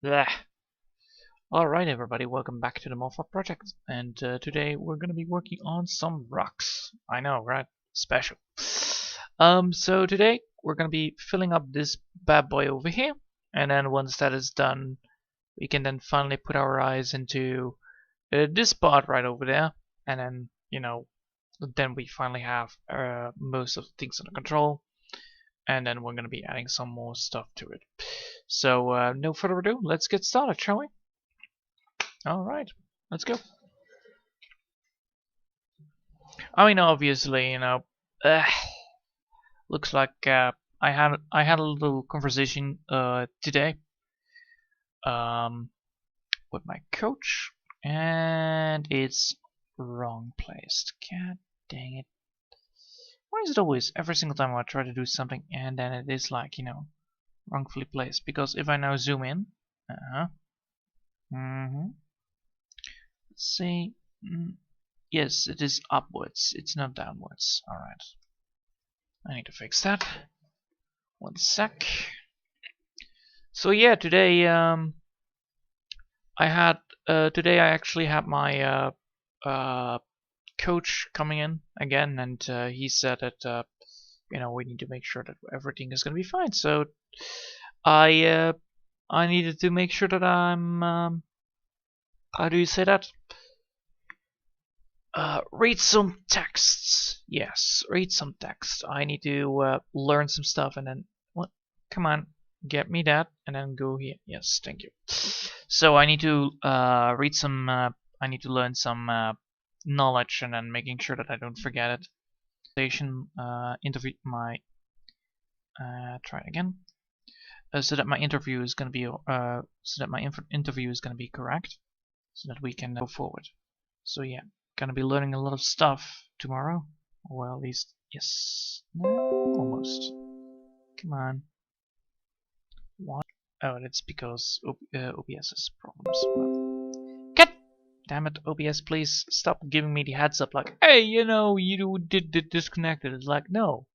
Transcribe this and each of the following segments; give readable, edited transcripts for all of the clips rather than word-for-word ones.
Blech. Alright everybody, welcome back to the moth-hawk project, and today we're gonna be working on some rocks. I know, right? Special. So today we're gonna be filling up this bad boy over here, and then once that is done, we can then finally put our eyes into this spot right over there, and then, then we finally have most of the things under control, and then we're gonna be adding some more stuff to it. So no further ado, let's get started, shall we? Alright, let's go. I mean, obviously, looks like I had a little conversation today with my coach, and it's wrong placed. God dang it! Why is it always every single time I try to do something and then it is like wrongfully placed? Because if I now zoom in, let's see. Yes, it is upwards. It's not downwards. Alright. I need to fix that. One sec. So yeah, today I actually had my coach coming in again, and he said that we need to make sure that everything is gonna be fine. So I needed to make sure that I'm how do you say that? Read some texts. Yes, read some text. I need to learn some stuff, and then what? Come on, get me that, and then go here. Yes, thank you. So I need to read some. I need to learn some knowledge, and then making sure that I don't forget it. Interview my. Try it again. So that my interview is gonna be interview is gonna be correct, so that we can go forward. So yeah. Gonna be learning a lot of stuff tomorrow. Well, at least, yes. No, almost. Come on. What? Oh, that's because OBS has problems. God damn it, OBS, please stop giving me the heads up like, hey, you did disconnected. It's like, no,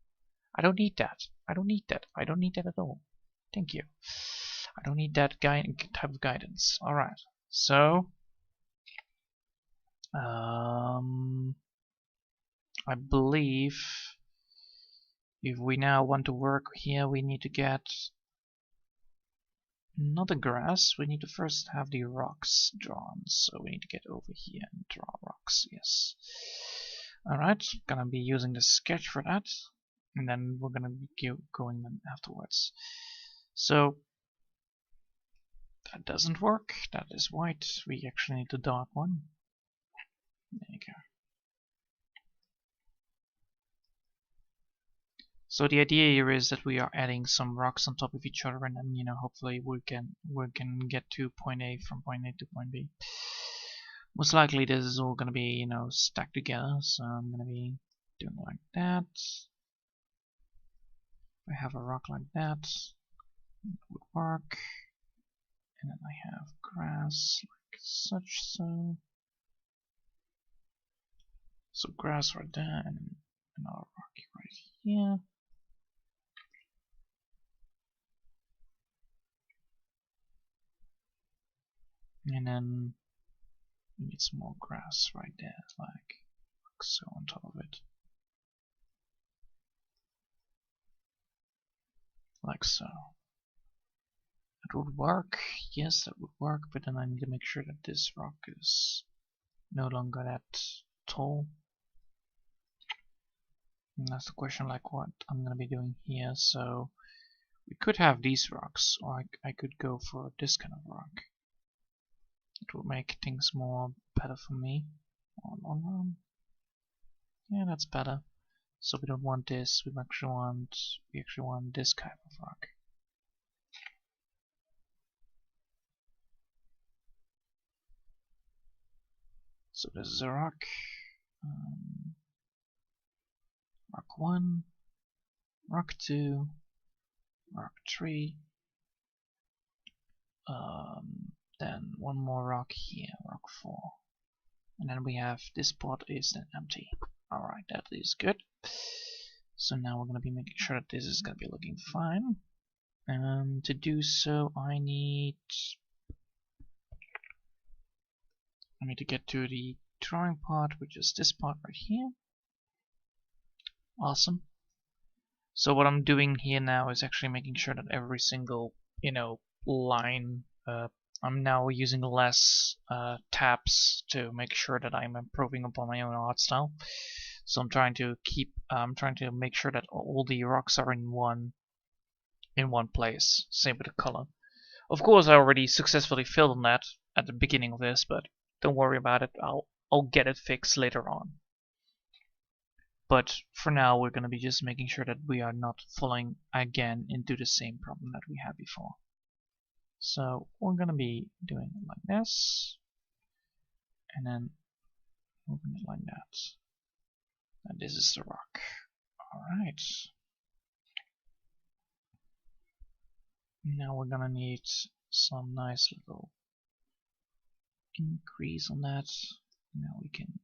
I don't need that. I don't need that. I don't need that at all. Thank you. I don't need that type of guidance. Alright, so I believe if we now want to work here, we need to get not the grass, we need to first have the rocks drawn. So we need to get over here and draw rocks, yes. Alright, gonna be using the sketch for that, and then we're gonna be going then afterwards. So that doesn't work, that is white, we actually need the dark one. There you go. So the idea here is that we are adding some rocks on top of each other, and then hopefully we can get to point A from point A to point B. Most likely this is all gonna be stacked together, so I'm gonna be doing it like that. If I have a rock like that, it would work. And then I have grass like such, so grass right there, and another rock right here. And then we need some more grass right there, like so on top of it. Like so. That would work, yes, that would work, but then I need to make sure that this rock is no longer that tall. And that's the question, like what I'm gonna be doing here. So we could have these rocks, or I could go for this kind of rock. It would make things more better for me. Yeah, that's better. So we don't want this. We actually want this kind of rock. So this is a rock. Rock 1, rock 2, rock 3. Then one more rock here, rock 4. And then we have this pot is then empty. Alright, that is good. So now we're gonna be making sure that this is gonna be looking fine. And to do so I need I need to get to the drawing part, which is this part right here. Awesome. So what I'm doing here now is actually making sure that every single, line, I'm now using less tabs to make sure that I'm improving upon my own art style. So I'm trying to make sure that all the rocks are in one place. Same with the color. Of course, I already successfully filled on that at the beginning of this, but don't worry about it. I'll get it fixed later on. But for now, we're going to be just making sure that we are not falling again into the same problem that we had before. So we're going to be doing it like this, and then moving it like that. And this is the rock. Alright. Now we're going to need some nice little increase on that. Now we can,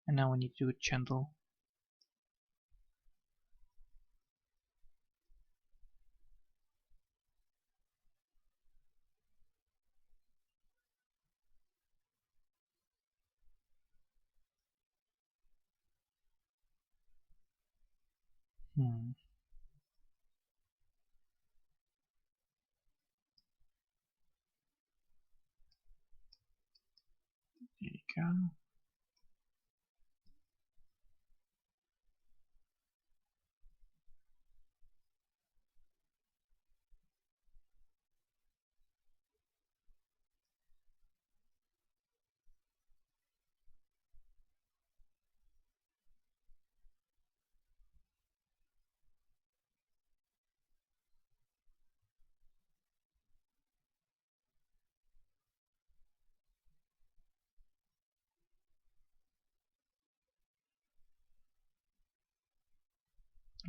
and now we need to do it gentle. There you go.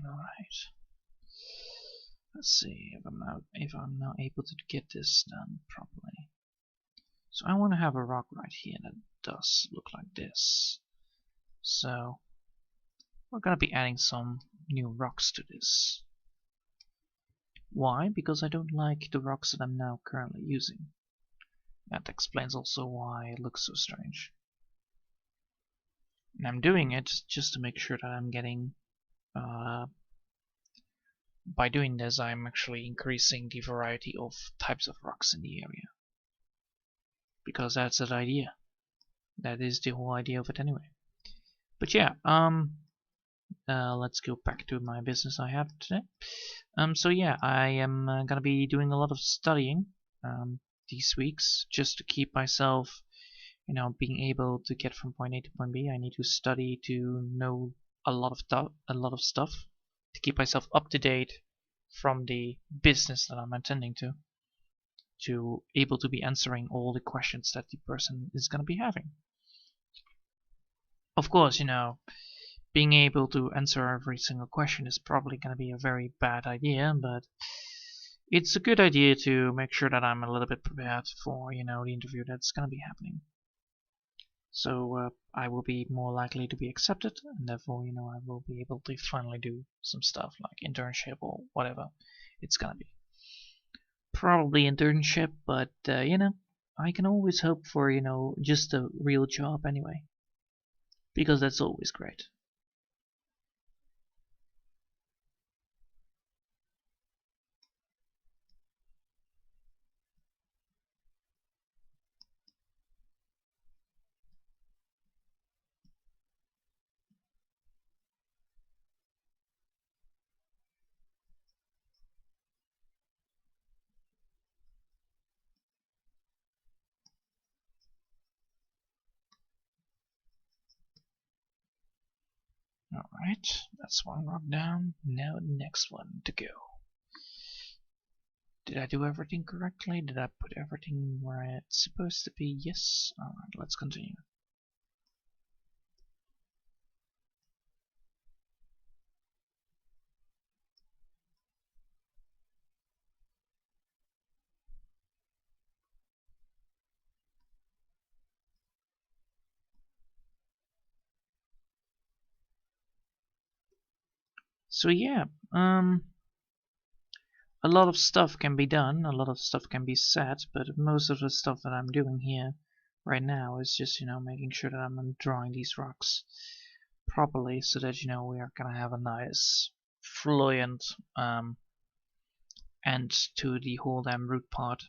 Alright. Let's see if I'm now able to get this done properly. So I want to have a rock right here that does look like this. So we're gonna be adding some new rocks to this. Why? Because I don't like the rocks that I'm now currently using. That explains also why it looks so strange. And I'm doing it just to make sure that I'm getting by doing this, I'm actually increasing the variety of types of rocks in the area. Because that's the idea. That is the whole idea of it anyway. But yeah, let's go back to my business I have today. So yeah, I am gonna be doing a lot of studying these weeks just to keep myself, being able to get from point A to point B. I need to study to know a lot of stuff to keep myself up to date from the business that I'm attending to able to be answering all the questions that the person is going to be having. Of course, being able to answer every single question is probably going to be a very bad idea, but it's a good idea to make sure that I'm a little bit prepared for, the interview that's going to be happening. So I will be more likely to be accepted, and therefore, I will be able to finally do some stuff like internship or whatever it's gonna be. Probably internship, but I can always hope for, just a real job anyway, because that's always great. Alright, that's one rock down. Now the next one to go. Did I do everything correctly? Did I put everything where it's supposed to be? Yes. Alright, let's continue. So yeah, a lot of stuff can be done, a lot of stuff can be said, but most of the stuff that I'm doing here right now is just, making sure that I'm drawing these rocks properly so that, we are gonna have a nice fluent end to the whole damn root part.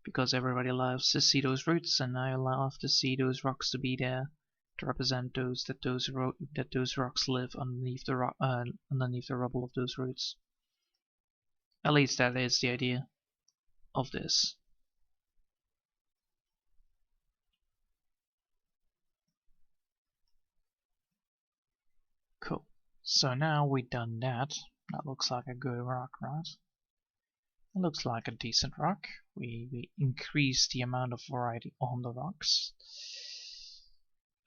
Because everybody loves to see those roots, and I love to see those rocks to be there to represent that those rocks live underneath the rubble of those roots. At least that is the idea of this. Cool. So now we've done that. That looks like a good rock, right? It looks like a decent rock. We increase the amount of variety on the rocks.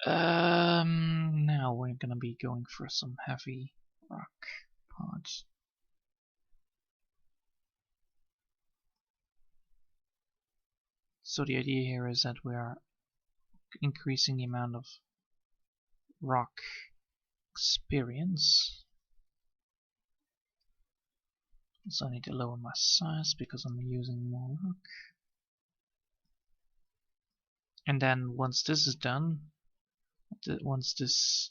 Now we're gonna be going for some heavy rock parts. So the idea here is that we are increasing the amount of rock experience. So I need to lower my size because I'm using more rock. And then once this is done, once this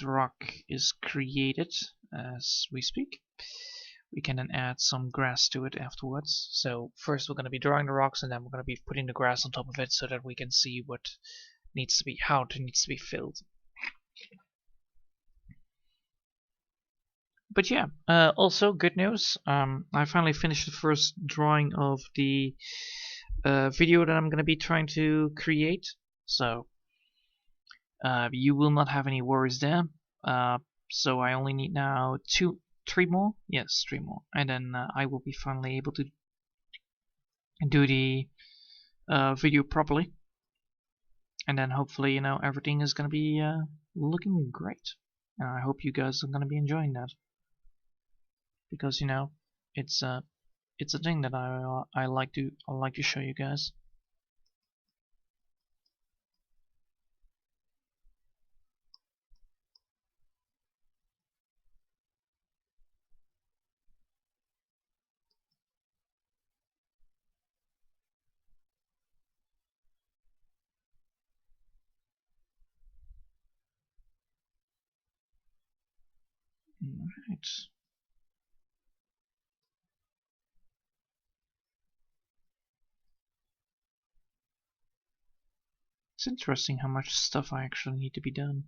rock is created as we speak, we can then add some grass to it afterwards. So first we're going to be drawing the rocks, and then we're going to be putting the grass on top of it so that we can see what needs to be, how it needs to be filled. But yeah, also good news. I finally finished the first drawing of the video that I'm going to be trying to create. So you will not have any worries there. So I only need now 3 more. Yes, 3 more, and then I will be finally able to do the video properly. And then hopefully, everything is going to be looking great. And I hope you guys are going to be enjoying that. Because it's a thing that I like to show you guys. Alright. It's interesting how much stuff I actually need to be done.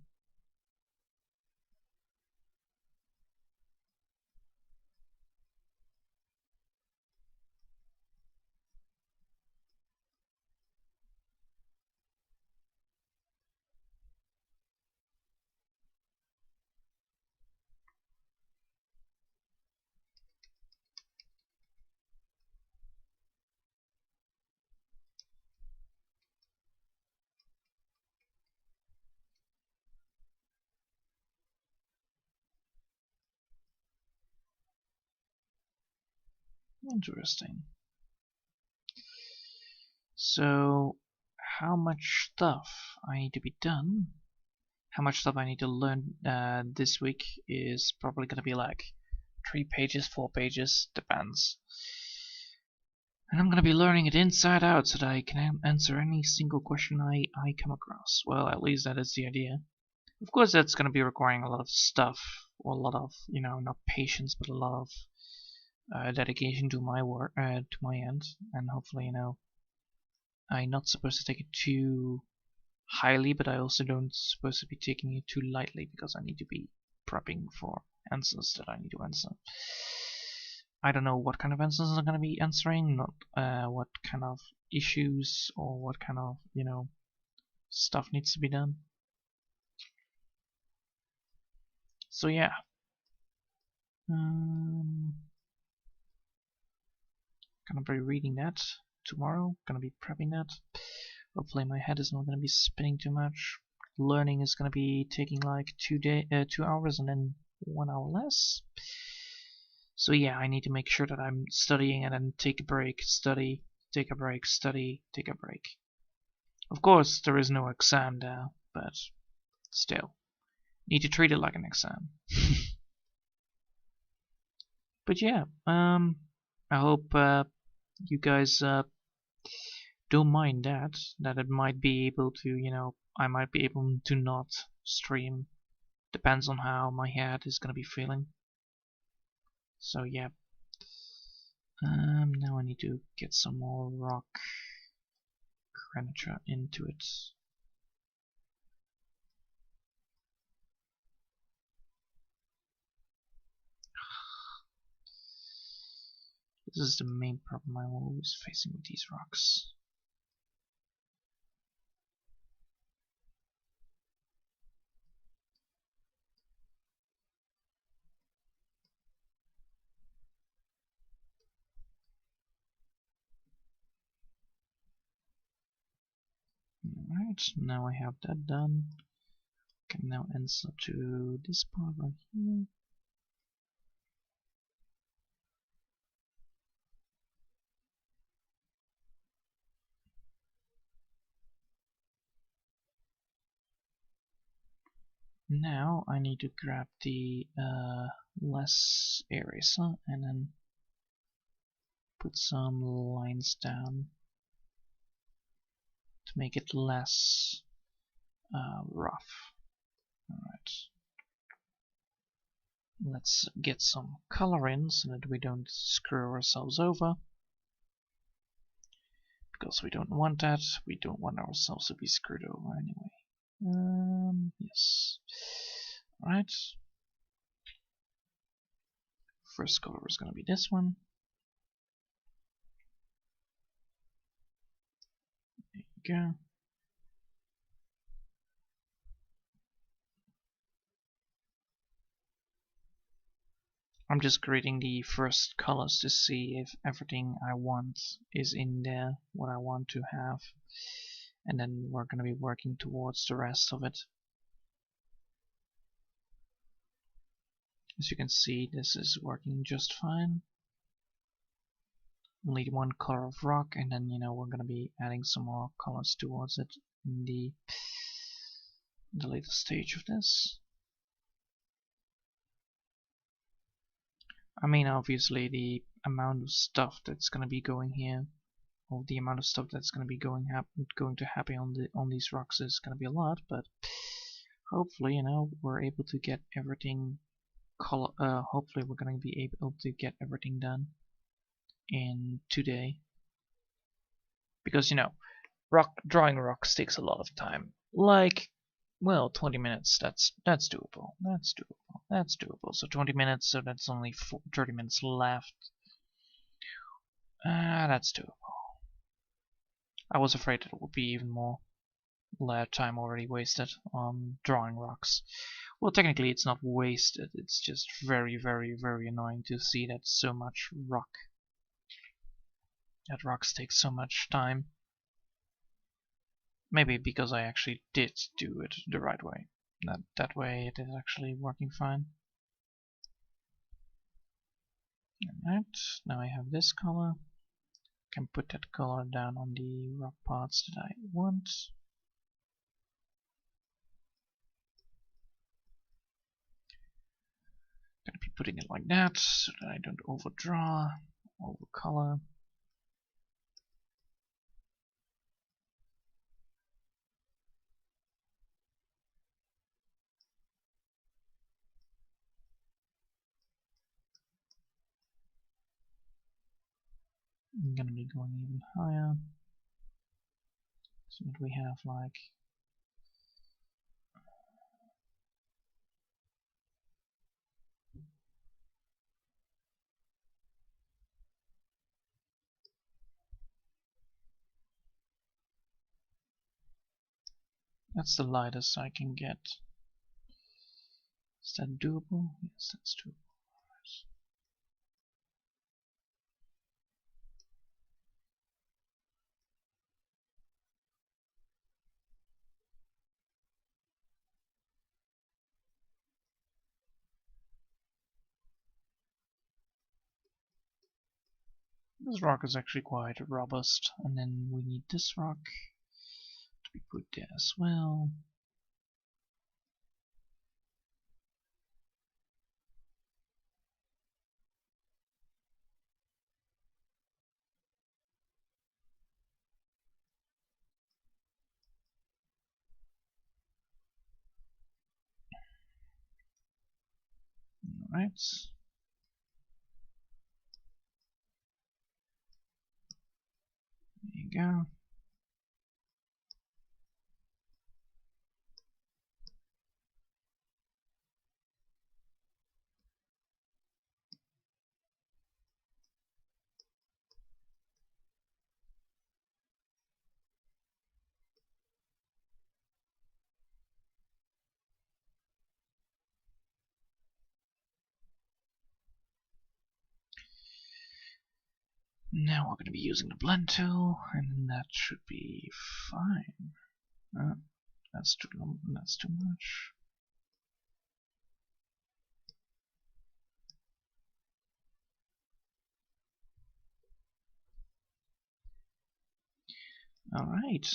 Interesting. So, how much stuff I need to be done, how much stuff I need to learn this week is probably going to be like 3 pages, 4 pages, depends. And I'm going to be learning it inside out so that I can answer any single question I come across. Well, at least that is the idea. Of course, that's going to be requiring a lot of stuff, or a lot of, not patience, but a lot of dedication to my work, to my end, and hopefully, I'm not supposed to take it too highly, but I also don't supposed to be taking it too lightly because I need to be prepping for answers that I need to answer. I don't know what kind of answers I'm going to be answering, not what kind of issues or what kind of, stuff needs to be done. So yeah. Gonna be reading that tomorrow, gonna be prepping that. Hopefully my head is not gonna be spinning too much. Learning is gonna be taking like 2 hours and then 1 hour less. So yeah, I need to make sure that I'm studying and then take a break, study, take a break, study, take a break. Of course, there is no exam there, but still, need to treat it like an exam. But yeah, I hope you guys don't mind that it might be able to, you know, I might be able to not stream. Depends on how my head is gonna be feeling. So yeah. Now I need to get some more rock graniture into it. This is the main problem I'm always facing with these rocks. Alright, now I have that done. Can now answer to this part right here. Now I need to grab the less eraser and then put some lines down to make it less rough. Alright. Let's get some color in so that we don't screw ourselves over. Because we don't want that. We don't want ourselves to be screwed over anyway. Yes. Alright. First color is going to be this one. There you go. I'm just creating the first colors to see if everything I want is in there, what I want to have, and then we're going to be working towards the rest of it. As you can see, this is working just fine. Only one color of rock, and then, you know, we're going to be adding some more colors towards it in the later stage of this. I mean, obviously the amount of stuff that's going to be going here, or the amount of stuff that's going to be going to happen on these rocks is going to be a lot, but hopefully, you know, we're able to get everything. Hopefully, we're going to be able to get everything done in today, because, you know, drawing rocks takes a lot of time. Like, well, 20 minutes. That's doable. That's doable. That's doable. So 20 minutes. So that's only 30 minutes left. That's doable. I was afraid it would be even more time already wasted on drawing rocks. Well, technically it's not wasted. It's just very, very, very annoying to see that so much rock. That rocks take so much time. Maybe because I actually did do it the right way. That way it is actually working fine. Alright, now I have this color. Can put that color down on the rock parts that I want. Gonna be putting it like that so that I don't overdraw, overcolor. I'm gonna be going even higher so that we have like that's the lightest I can get. Is that doable? Yes, that's doable. This rock is actually quite robust, and then we need this rock to be put there as well. Alright. There you go. Now we're going to be using the blend tool, and that should be fine. That's too much. Alright.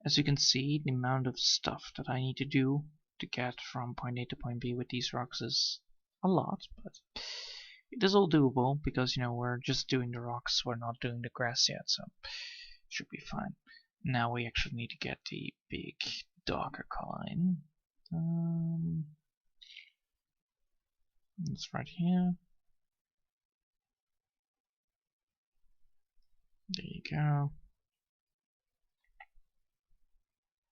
As you can see, the amount of stuff that I need to do to get from point A to point B with these rocks is a lot, but it is all doable because, you know, we're just doing the rocks, we're not doing the grass yet, so it should be fine. Now we actually need to get the big Docker colline. It's right here. There you go.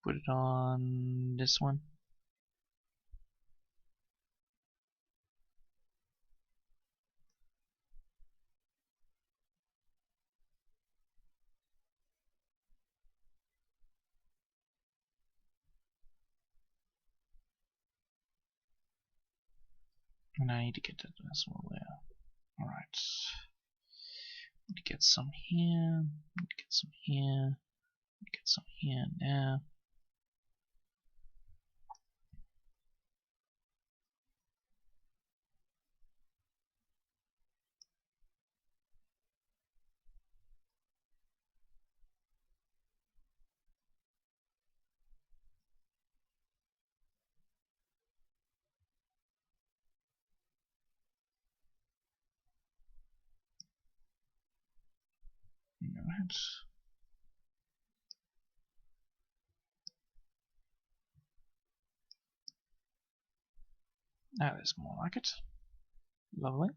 Put it on this one. And I need to get that as well there. Alright. Need to get some here. Need to get some here. Need to get some here and there. Alright. That is more like it. Lovely.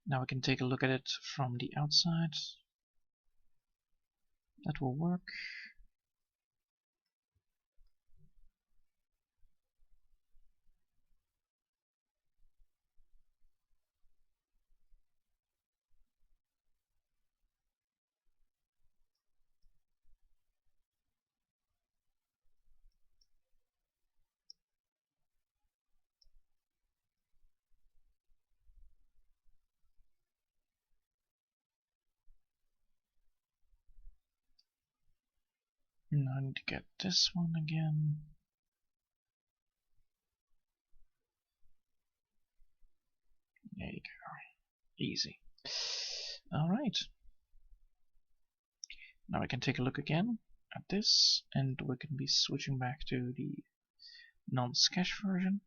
Now we can take a look at it from the outside. That will work. Now I need to get this one again. There you go. Easy. Alright. Now we can take a look again at this, and we can be switching back to the non-sketch version.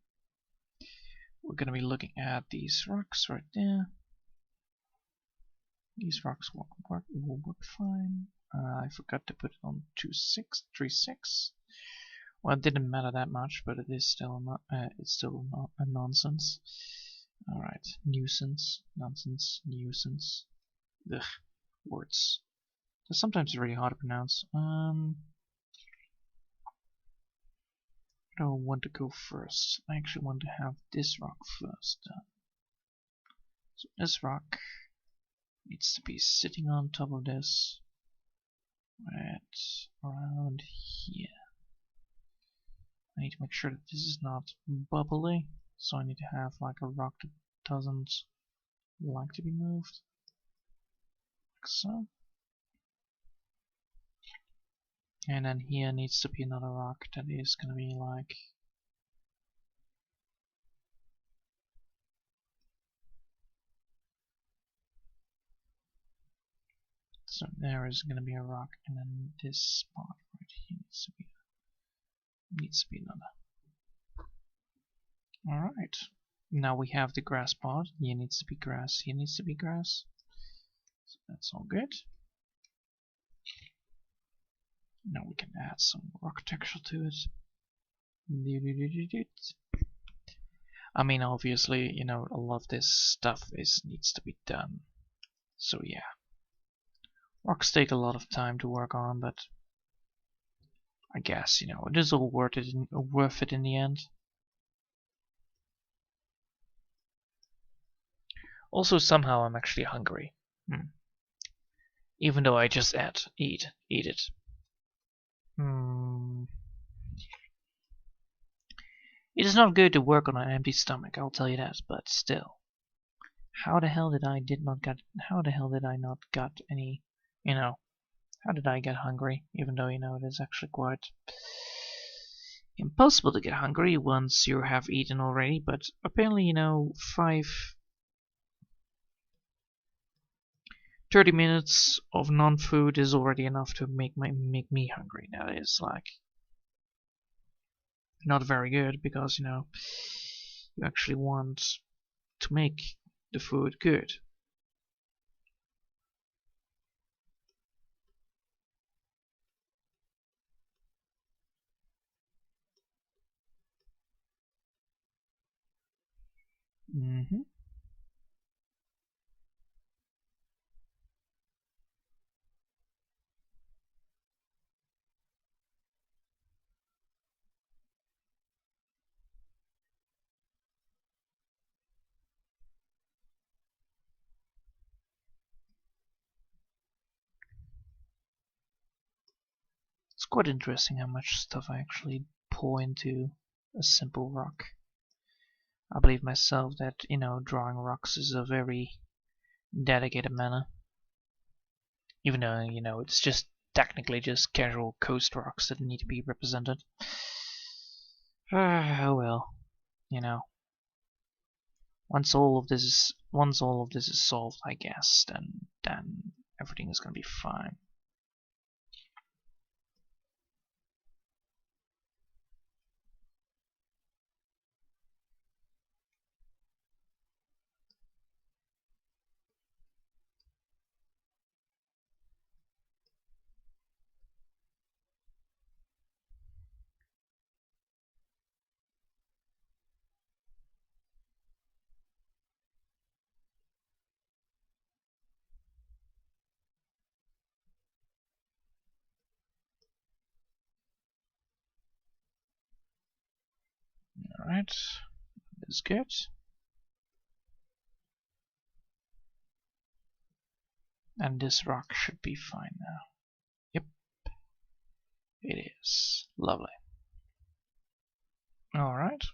We're going to be looking at these rocks right there. These rocks will work fine. I forgot to put it on 2.6.3.6. Well, it didn't matter that much, but it is still not. It's still not a nonsense. All right, nuisance, nonsense, nuisance. Ugh, words. They're sometimes really hard to pronounce. I don't want to go first. I actually want to have this rock first. So this rock needs to be sitting on top of this, right around here. I need to make sure that this is not bubbly, so I need to have like a rock that doesn't like to be moved, like so. And then here needs to be another rock that is gonna be like so. There is gonna be a rock, and then this spot right here needs to be another. All right. Now we have the grass part. Here needs to be grass. Here needs to be grass. So that's all good. Now we can add some rock texture to it. I mean, obviously, you know, a lot of this stuff needs to be done. So yeah, rocks take a lot of time to work on, but I guess, you know, it is all worth it in the end. Also, somehow I'm actually hungry. Even though I just eat it. It is not good to work on an empty stomach, I'll tell you that, but still. How the hell did I not got any, you know, how did I get hungry? Even though, you know, it is actually quite impossible to get hungry once you have eaten already, but apparently, you know, 30 minutes of non-food is already enough to make me hungry. That is like not very good because, you know, you actually want to make the food good. It's quite interesting how much stuff I actually pour into a simple rock. I believe myself that, you know, drawing rocks is a very dedicated manner. Even though, you know, it's just technically just casual coast rocks that need to be represented. Oh well, you know. Once all of this is solved, I guess, then everything is gonna be fine. Alright, that's good. And this rock should be fine now. Yep, it is. Lovely. Alright,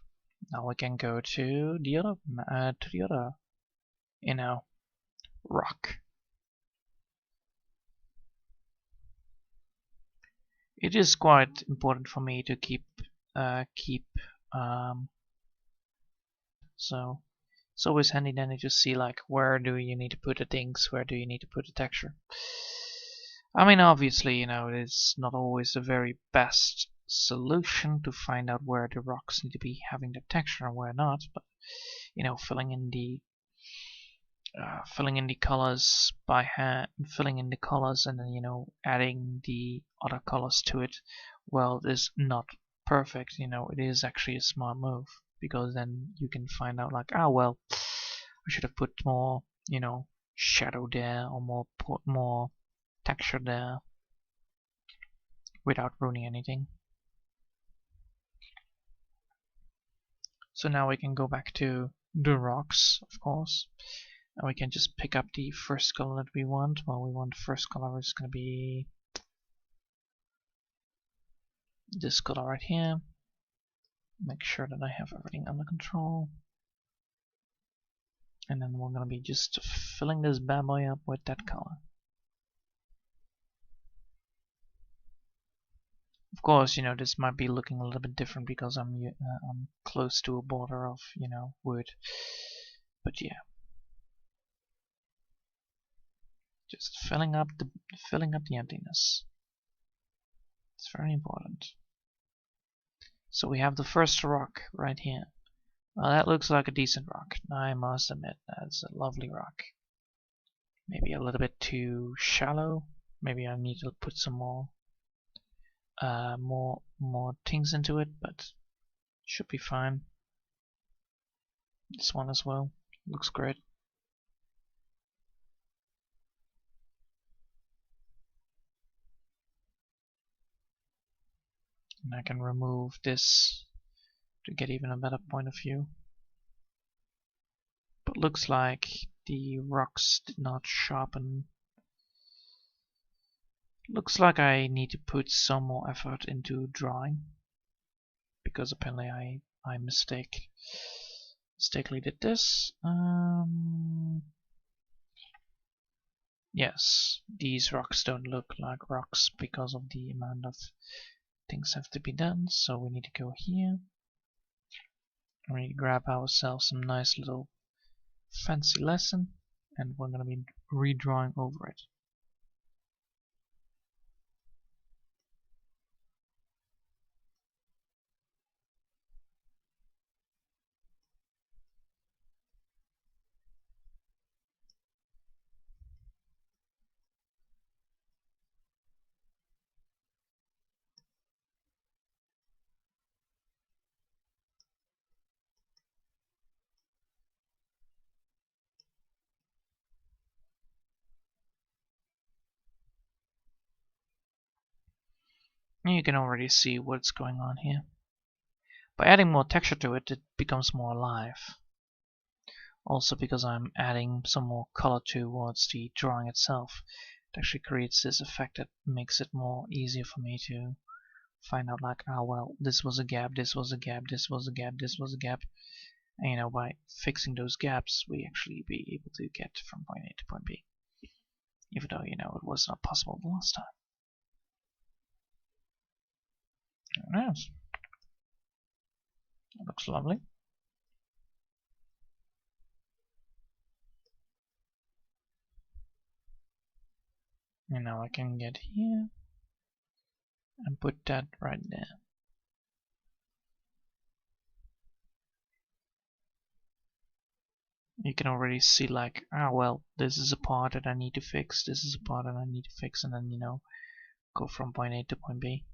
now we can go to the other, you know, rock. It is quite important for me to keep so it's always handy then to just see like where do you need to put the things, where do you need to put the texture. I mean, obviously, you know, it's not always the very best solution to find out where the rocks need to be having the texture and where not, but you know, filling in the colors by hand, filling in the colors and then, you know, adding the other colors to it, well, is not perfect. You know, it is actually a smart move because then you can find out like, ah, well, I should have put more, you know, shadow there or put more texture there without ruining anything. So now we can go back to the rocks, of course. And we can just pick up the first color that we want. Well, we want the first color is going to be this color right here. Make sure that I have everything under control. And then we're going to be just filling this bad boy up with that color. Of course, you know, this might be looking a little bit different because I'm close to a border of, you know, wood. But yeah. Just filling up the emptiness. It's very important. So we have the first rock right here. Well, that looks like a decent rock. I must admit, that's a lovely rock. Maybe a little bit too shallow. Maybe I need to put some more things into it, but should be fine. This one as well. Looks great. And I can remove this to get even a better point of view. But looks like the rocks did not sharpen. Looks like I need to put some more effort into drawing, because apparently I mistakenly did this. Yes, these rocks don't look like rocks because of the amount of things have to be done. So we need to go here. We need to grab ourselves some nice little fancy lesson, and we're going to be redrawing over it. And you can already see what's going on here. By adding more texture to it, it becomes more alive. Also because I'm adding some more color towards the drawing itself, it actually creates this effect that makes it more easier for me to find out, like, ah, well, this was a gap, this was a gap, this was a gap, this was a gap. And you know, by fixing those gaps, we actually be able to get from point A to point B. Even though, you know, it was not possible the last time. There it is. That looks lovely. And now I can get here and put that right there. You can already see, like, ah, well, this is a part that I need to fix, this is a part that I need to fix, and then, you know, go from point A to point B.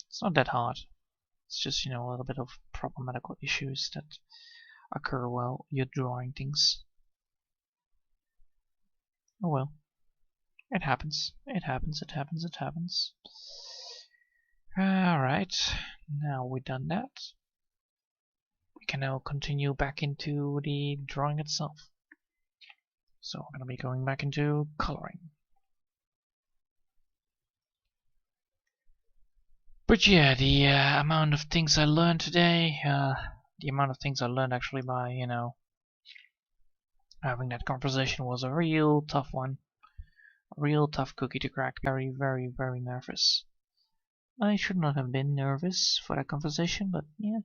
It's not that hard. It's just, you know, a little bit of problematical issues that occur while you're drawing things. Oh well. It happens. It happens, it happens, it happens. Alright, now we've done that. We can now continue back into the drawing itself. So we're going to be going back into coloring. But yeah, the amount of things I learned today, the amount of things I learned actually by, you know, having that conversation was a real tough one. A real tough cookie to crack. Very, very, very nervous. I should not have been nervous for that conversation, but yeah,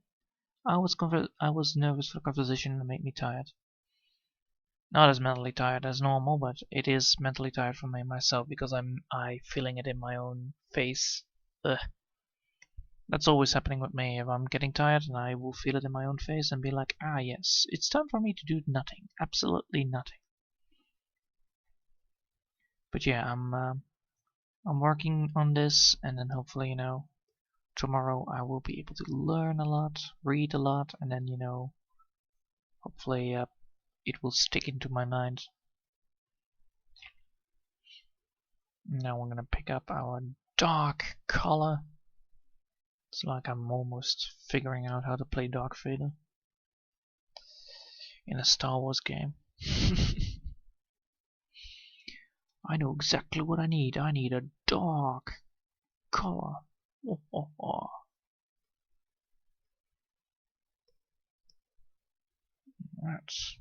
I was nervous for the conversation and it made me tired. Not as mentally tired as normal, but it is mentally tired for me myself because I feeling it in my own face. Ugh. That's always happening with me. If I'm getting tired, and I will feel it in my own face and be like, ah yes, it's time for me to do nothing. Absolutely nothing. But yeah, I'm working on this, and then hopefully, you know, tomorrow I will be able to learn a lot, read a lot, and then, you know, hopefully it will stick into my mind. Now we're gonna pick up our dark color. It's like I'm almost figuring out how to play Dark Vader in a Star Wars game. I know exactly what I need. I need a dark color. Oh, oh, oh. That's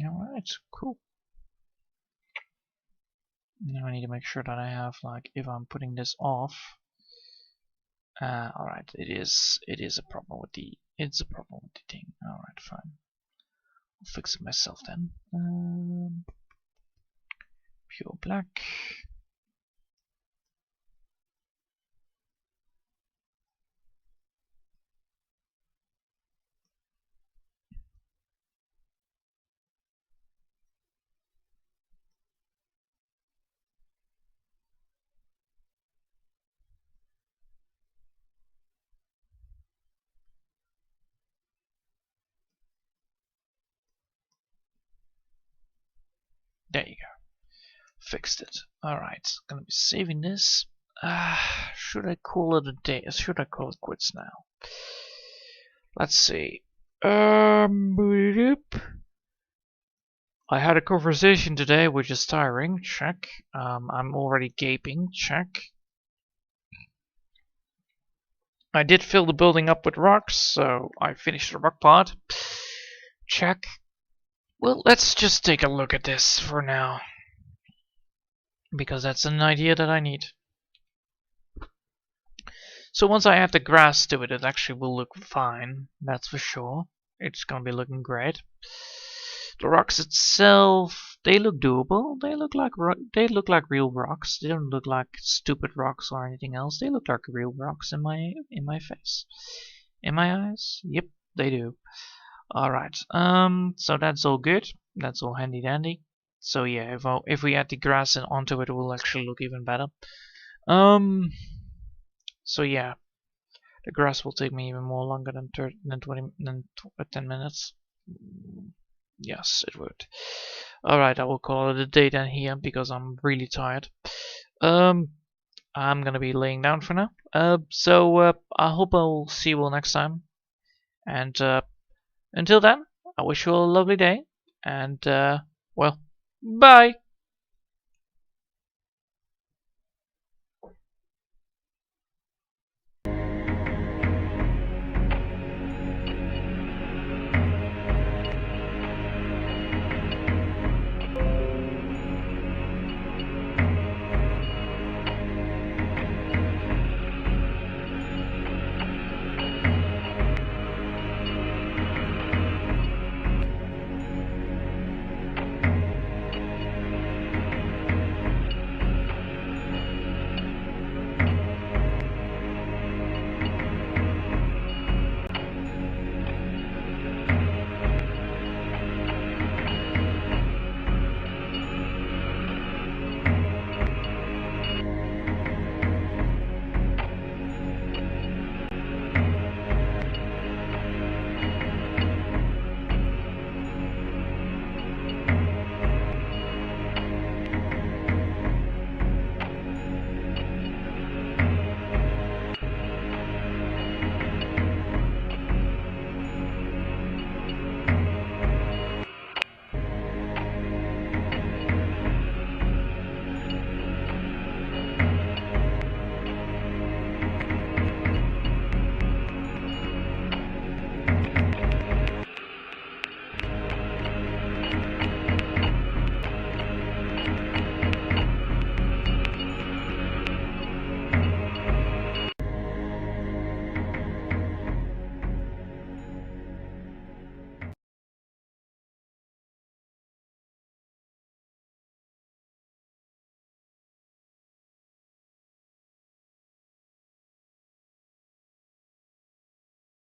alright, cool. Now I need to make sure that I have, like, if I'm putting this off. Alright, it is a problem with the thing. Alright, fine. I'll fix it myself then. Pure black. Fixed it. Alright, gonna be saving this. Should I call it a day? Should I call it quits now? Let's see. Boop. I had a conversation today which is tiring. Check. I'm already gaping. Check. I did fill the building up with rocks, so I finished the rock part. Check. Well, let's just take a look at this for now, because that's an idea that I need. So once I add the grass to it, it actually will look fine. That's for sure. It's gonna be looking great. The rocks itself, they look doable. They look like real rocks. They don't look like stupid rocks or anything else. They look like real rocks in my face, in my eyes. Yep, they do. All right. So that's all good. That's all handy dandy. So yeah, if we add the grass onto it, it will actually look even better. So yeah, the grass will take me even more longer than 10 minutes. Yes, it would. Alright, I will call it a day then here because I'm really tired. I'm gonna be laying down for now. I hope I'll see you all next time. And until then, I wish you all a lovely day. And well, bye!